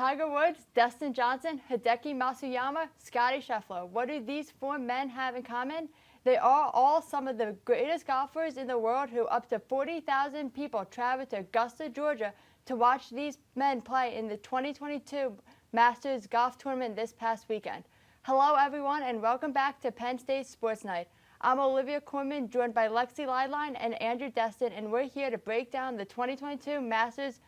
Tiger Woods, Dustin Johnson, Hideki Matsuyama, Scottie Scheffler. What do these four men have in common? They are all some of the greatest golfers in the world who up to 40,000 people traveled to Augusta, Georgia to watch these men play in the 2022 Masters Golf Tournament this past weekend. Hello everyone and welcome back to Penn State Sports Night. I'm Olivia Kormna, joined by Lexy Leidlein and Andrew Destin, and we're here to break down the 2022 Masters.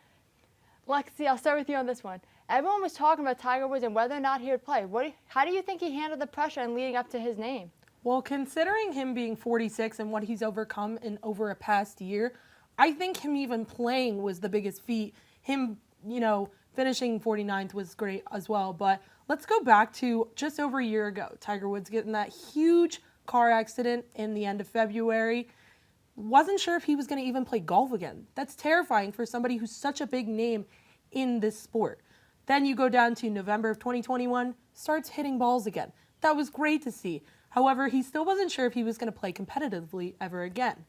Lexy, I'll start with you on this one. Everyone was talking about Tiger Woods and whether or not he would play. How do you think he handled the pressure and leading up to his name? Well, considering him being 46 and what he's overcome in over a past year, I think him even playing was the biggest feat. Him, finishing 49th was great as well. But let's go back to just over a year ago. Tiger Woods getting that huge car accident in the end of February. Wasn't sure if he was going to even play golf again. That's terrifying for somebody who's such a big name in this sport. Then you go down to November of 2021, starts hitting balls again. That was great to see. However, he still wasn't sure if he was going to play competitively ever again.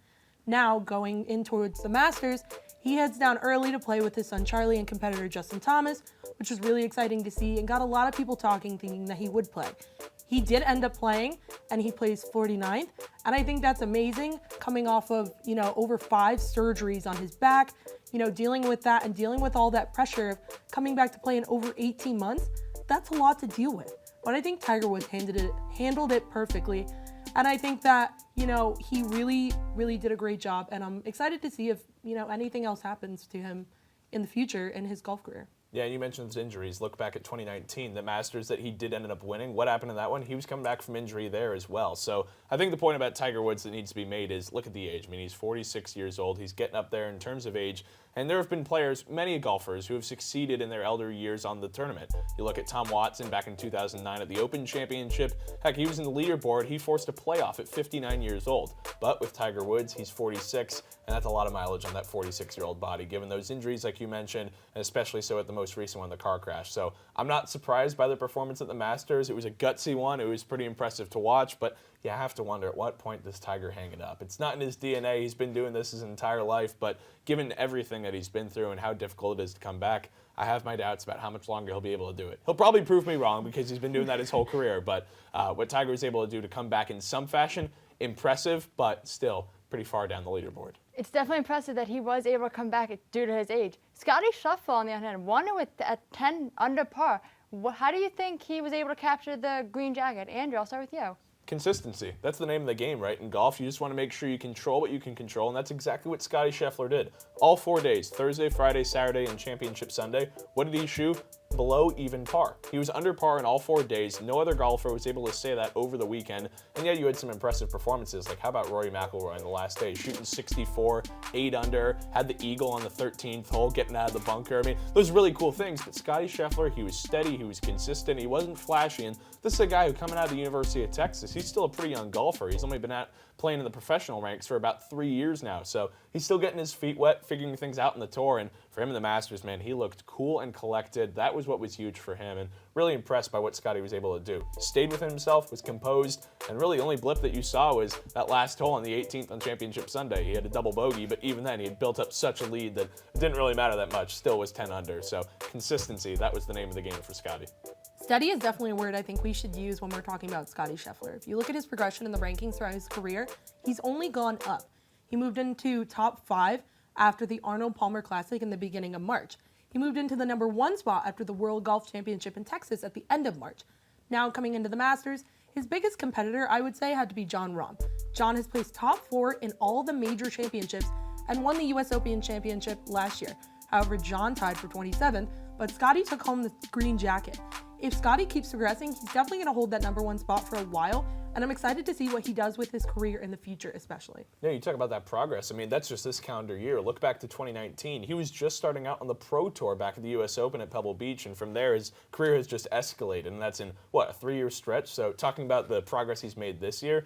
Now, going in towards the Masters, he heads down early to play with his son Charlie and competitor Justin Thomas, which was really exciting to see and got a lot of people talking, thinking that he would play. He did end up playing, and he plays 49th, and I think that's amazing, coming off of, over 5 surgeries on his back, dealing with that and dealing with all that pressure of coming back to play in over 18 months. That's a lot to deal with. But I think Tiger Woods handled it perfectly. And I think that, he really, really did a great job. And I'm excited to see if, anything else happens to him in the future in his golf career. Yeah, you mentioned his injuries. Look back at 2019, the Masters that he did end up winning. What happened in that one? He was coming back from injury there as well. So I think the point about Tiger Woods that needs to be made is look at the age. I mean, he's 46 years old. He's getting up there in terms of age. And there have been players, many golfers, who have succeeded in their elder years on the tournament. You look at Tom Watson back in 2009 at the Open Championship. Heck, he was in the leaderboard. He forced a playoff at 59 years old. But with Tiger Woods, he's 46, and that's a lot of mileage on that 46-year-old body, given those injuries like you mentioned, and especially so at the most recent one, the car crash. So I'm not surprised by the performance at the Masters. It was a gutsy one. It was pretty impressive to watch, but you have to wonder at what point does Tiger hang it up? It's not in his DNA. He's been doing this his entire life, but given everything that he's been through and how difficult it is to come back, I have my doubts about how much longer he'll be able to do it. He'll probably prove me wrong because he's been doing that his whole career, but what Tiger was able to do to come back in some fashion, impressive, but still pretty far down the leaderboard. It's definitely impressive that he was able to come back due to his age. Scottie Scheffler, on the other hand, won it at 10 under par. How do you think he was able to capture the green jacket? Andrew, I'll start with you. Consistency. That's the name of the game, right? In golf, you just want to make sure you control what you can control, and that's exactly what Scottie Scheffler did. All 4 days, Thursday, Friday, Saturday, and Championship Sunday, what did he shoot? Below even par. He was under par in all 4 days. No other golfer was able to say that over the weekend. And yet you had some impressive performances. Like how about Rory McIlroy on the last day, shooting 64, 8 under, had the eagle on the 13th hole, getting out of the bunker. I mean, those are really cool things. But Scottie Scheffler, he was steady, he was consistent, he wasn't flashy. And this is a guy who coming out of the University of Texas. He's still a pretty young golfer. He's only been playing in the professional ranks for about 3 years now. So he's still getting his feet wet, figuring things out in the tour. And for him in the Masters, man, he looked cool and collected. That was what was huge for him, and really impressed by what Scottie was able to do. Stayed within himself, was composed, and really the only blip that you saw was that last hole on the 18th on Championship Sunday. He had a double bogey, but even then he had built up such a lead that it didn't really matter that much. Still was 10 under. So consistency, that was the name of the game for Scottie. Steady is definitely a word I think we should use when we're talking about Scottie Scheffler. If you look at his progression in the rankings throughout his career, he's only gone up. He moved into top 5 after the Arnold Palmer Classic in the beginning of March. He moved into the #1 spot after the World Golf Championship in Texas at the end of March. Now coming into the Masters, his biggest competitor, I would say, had to be Jon Rahm. Jon has placed top 4 in all the major championships and won the US Open Championship last year. However, Jon tied for 27th, but Scottie took home the green jacket. If Scottie keeps progressing, he's definitely going to hold that #1 spot for a while, and I'm excited to see what he does with his career in the future especially. Yeah, you talk about that progress. I mean, that's just this calendar year. Look back to 2019. He was just starting out on the Pro Tour back at the US Open at Pebble Beach, and from there his career has just escalated, and that's in, a 3-year stretch? So talking about the progress he's made this year,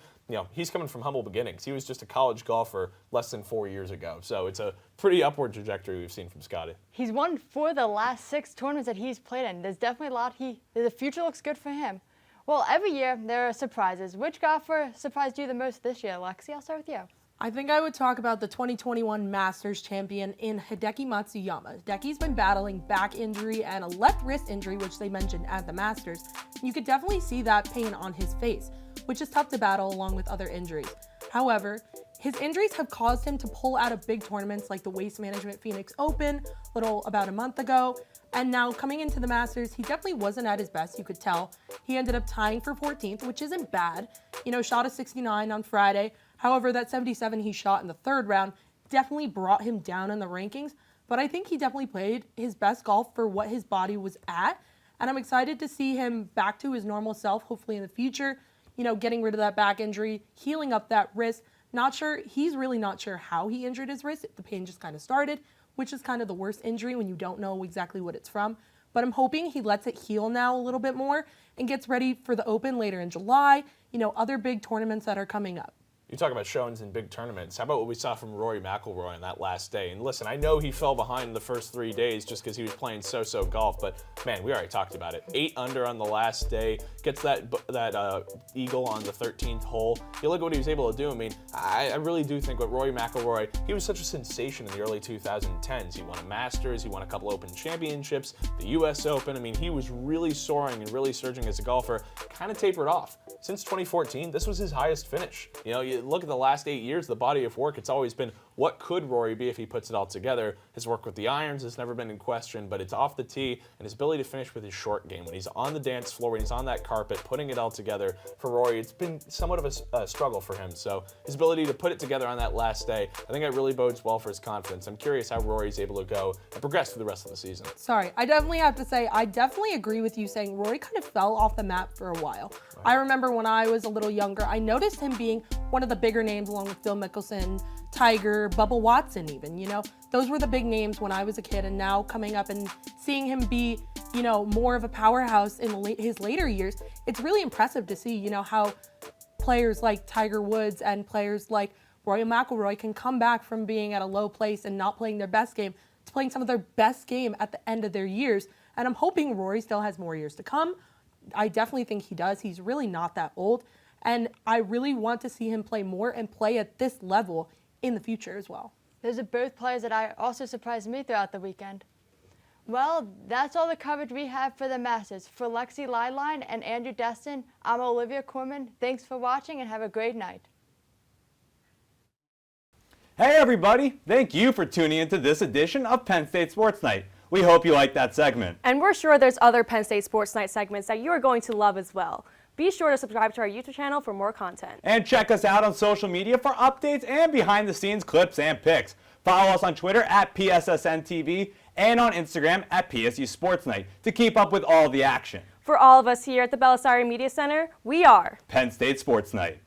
he's coming from humble beginnings. He was just a college golfer less than 4 years ago. So it's a pretty upward trajectory we've seen from Scottie. He's won 4 of the last 6 tournaments that he's played in. There's definitely a lot. The future looks good for him. Well, every year there are surprises. Which golfer surprised you the most this year, Lexy? I'll start with you. I think I would talk about the 2021 Masters champion in Hideki Matsuyama. Hideki's been battling back injury and a left wrist injury, which they mentioned at the Masters. You could definitely see that pain on his face, which is tough to battle along with other injuries. However, his injuries have caused him to pull out of big tournaments like the Waste Management Phoenix Open about a month ago. And now coming into the Masters, he definitely wasn't at his best, you could tell. He ended up tying for 14th, which isn't bad. Shot a 69 on Friday. However, that 77 he shot in the third round definitely brought him down in the rankings. But I think he definitely played his best golf for what his body was at. And I'm excited to see him back to his normal self, hopefully in the future. Getting rid of that back injury, healing up that wrist. He's really not sure how he injured his wrist. The pain just kind of started, which is kind of the worst injury when you don't know exactly what it's from. But I'm hoping he lets it heal now a little bit more and gets ready for the Open later in July, other big tournaments that are coming up. You talk about showings in big tournaments. How about what we saw from Rory McIlroy on that last day? And listen, I know he fell behind the first 3 days just because he was playing so-so golf, but man, we already talked about it. 8 under on the last day, gets that eagle on the 13th hole. You look at what he was able to do. I mean, I really do think what Rory McIlroy, he was such a sensation in the early 2010s. He won a Masters, he won a couple Open championships, the US Open. I mean, he was really soaring and really surging as a golfer, kind of tapered off. Since 2014, this was his highest finish. You look at the last 8 years, the body of work, it's always been what could Rory be if he puts it all together. His work with the irons has never been in question, but it's off the tee and his ability to finish with his short game. When he's on the dance floor, when he's on that carpet, putting it all together for Rory, it's been somewhat of a struggle for him. So his ability to put it together on that last day, I think that really bodes well for his confidence. I'm curious how Rory's able to go and progress through the rest of the season. Sorry, I definitely have to say, I definitely agree with you saying Rory kind of fell off the map for a while. Right. I remember when I was a little younger, I noticed him being one of the bigger names along with Phil Mickelson, Tiger, Bubba Watson even, Those were the big names when I was a kid, and now coming up and seeing him be, more of a powerhouse in his later years, it's really impressive to see, how players like Tiger Woods and players like Rory McIlroy can come back from being at a low place and not playing their best game to playing some of their best game at the end of their years. And I'm hoping Rory still has more years to come. I definitely think he does. He's really not that old. And I really want to see him play more and play at this level in the future as well. Those are both players that also surprised me throughout the weekend. Well, that's all the coverage we have for the Masters. For Lexy Leidlein and Andrew Destin, I'm Olivia Kormna. Thanks for watching and have a great night. Hey everybody, thank you for tuning into this edition of Penn State Sports Night. We hope you liked that segment. And we're sure there's other Penn State Sports Night segments that you are going to love as well. Be sure to subscribe to our YouTube channel for more content. And check us out on social media for updates and behind-the-scenes clips and pics. Follow us on Twitter at PSSN TV and on Instagram at PSU Sports Night to keep up with all the action. For all of us here at the Belisari Media Center, we are Penn State Sports Night.